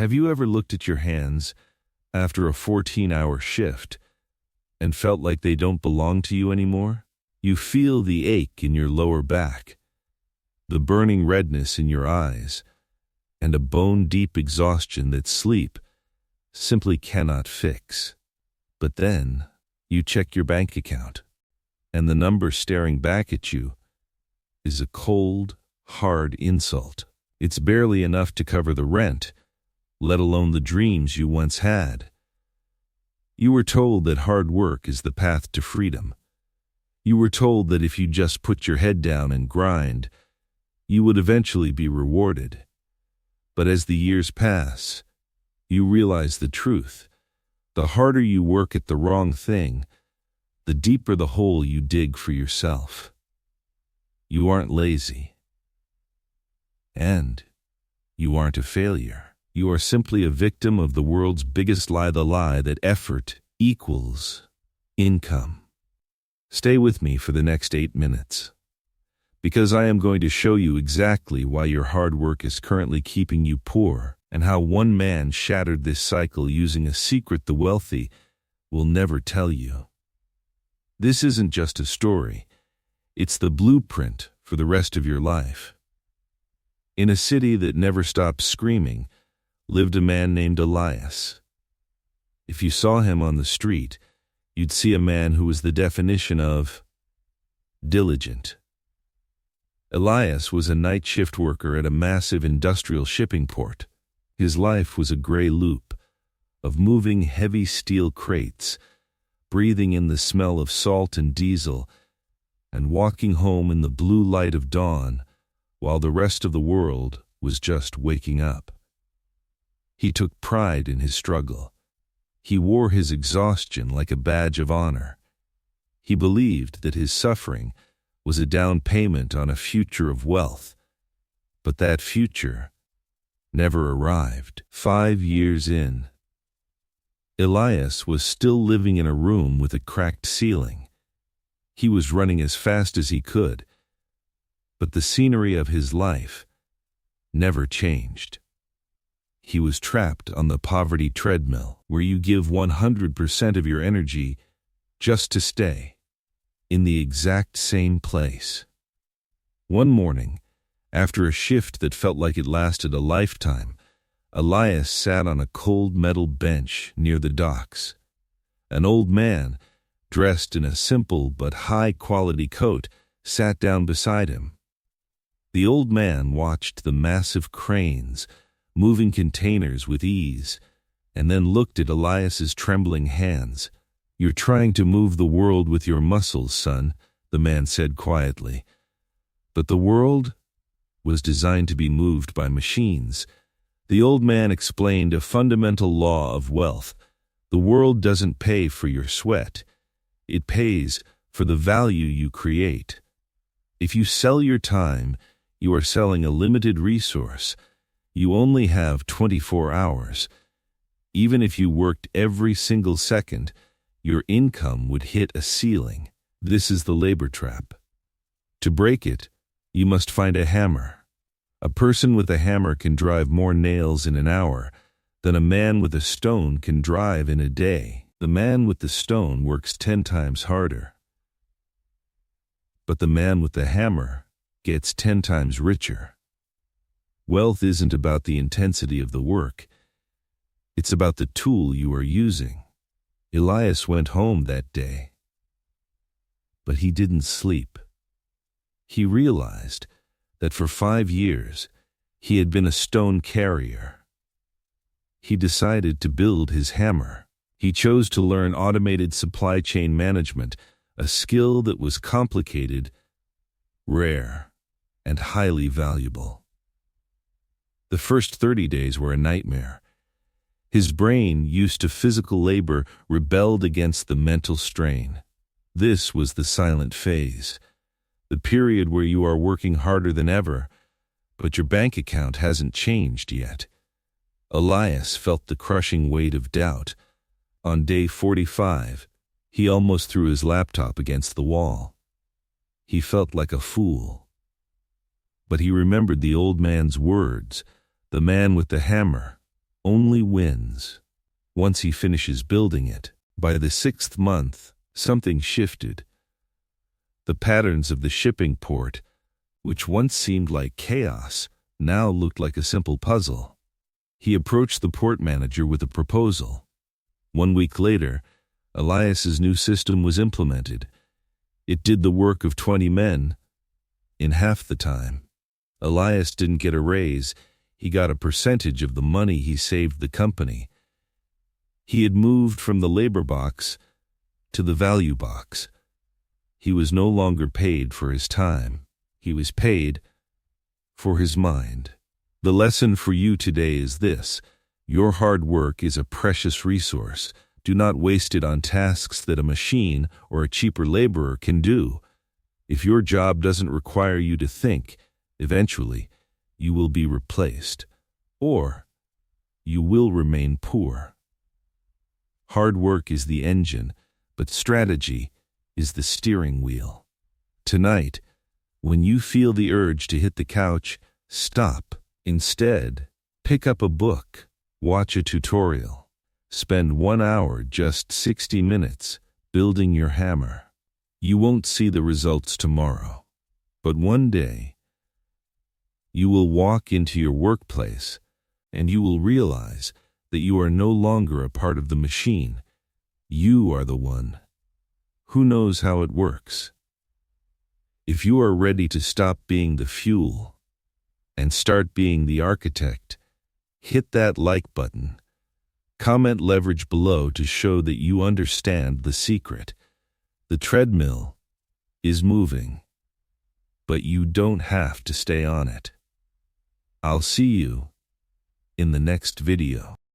Have you ever looked at your hands after a 14-hour shift and felt like they don't belong to you anymore? You feel the ache in your lower back, the burning redness in your eyes, and a bone-deep exhaustion that sleep simply cannot fix. But then you check your bank account, and the number staring back at you is a cold, hard insult. It's barely enough to cover the rent, let alone the dreams you once had. You were told that hard work is the path to freedom. You were told that if you just put your head down and grind, you would eventually be rewarded. But as the years pass, you realize the truth. The harder you work at the wrong thing, the deeper the hole you dig for yourself. You aren't lazy. And you aren't a failure. You are simply a victim of the world's biggest lie, the lie that effort equals income. Stay with me for the next 8 minutes, because I am going to show you exactly why your hard work is currently keeping you poor, and how one man shattered this cycle using a secret the wealthy will never tell you. This isn't just a story, it's the blueprint for the rest of your life. In a city that never stopped screaming, lived a man named Elias. If you saw him on the street, you'd see a man who was the definition of diligent. Elias was a night shift worker at a massive industrial shipping port. His life was a gray loop of moving heavy steel crates, breathing in the smell of salt and diesel, and walking home in the blue light of dawn while the rest of the world was just waking up. He took pride in his struggle. He wore his exhaustion like a badge of honor. He believed that his suffering was a down payment on a future of wealth, but that future never arrived. 5 years in, Elias was still living in a room with a cracked ceiling. He was running as fast as he could, but the scenery of his life never changed. He was trapped on the poverty treadmill, where you give 100% of your energy just to stay in the exact same place. One morning, after a shift that felt like it lasted a lifetime, Elias sat on a cold metal bench near the docks. An old man, dressed in a simple but high-quality coat, sat down beside him. The old man watched the massive cranes moving containers with ease, and then looked at Elias's trembling hands. "You're trying to move the world with your muscles, son," the man said quietly. "But the world was designed to be moved by machines." The old man explained a fundamental law of wealth. The world doesn't pay for your sweat. It pays for the value you create. If you sell your time, you are selling a limited resource. You only have 24 hours. Even if you worked every single second, your income would hit a ceiling. This is the labor trap. To break it, you must find a hammer. A person with a hammer can drive more nails in an hour than a man with a stone can drive in a day. The man with the stone works 10 times harder, but the man with the hammer gets 10 times richer. Wealth isn't about the intensity of the work. It's about the tool you are using. Elias went home that day, but he didn't sleep. He realized that for 5 years he had been a stone carrier. He decided to build his hammer. He chose to learn automated supply chain management, a skill that was complicated, rare, and highly valuable. The first 30 days were a nightmare. His brain, used to physical labor, rebelled against the mental strain. This was the silent phase, the period where you are working harder than ever, but your bank account hasn't changed yet. Elias felt the crushing weight of doubt. On day 45, he almost threw his laptop against the wall. He felt like a fool. But he remembered the old man's words, the man with the hammer. only wins once he finishes building it. By the 6th month, something shifted. The patterns of the shipping port, which once seemed like chaos, now looked like a simple puzzle. He approached the port manager with a proposal. 1 week later, Elias's new system was implemented. It did the work of 20 men in half the time. Elias didn't get a raise. He got a percentage of the money he saved the company. He had moved from the labor box to the value box. He was no longer paid for his time. He was paid for his mind. The lesson for you today is this: your hard work is a precious resource. Do not waste it on tasks that a machine or a cheaper laborer can do. If your job doesn't require you to think, eventually you will be replaced, or you will remain poor. Hard work is the engine, but strategy is the steering wheel. Tonight, when you feel the urge to hit the couch, stop. Instead, pick up a book, watch a tutorial. Spend 1 hour, just 60 minutes, building your hammer. You won't see the results tomorrow, but one day, you will walk into your workplace and you will realize that you are no longer a part of the machine. You are the one who knows how it works. If you are ready to stop being the fuel and start being the architect, hit that like button. Comment leverage below to show that you understand the secret. The treadmill is moving, but you don't have to stay on it. I'll see you in the next video.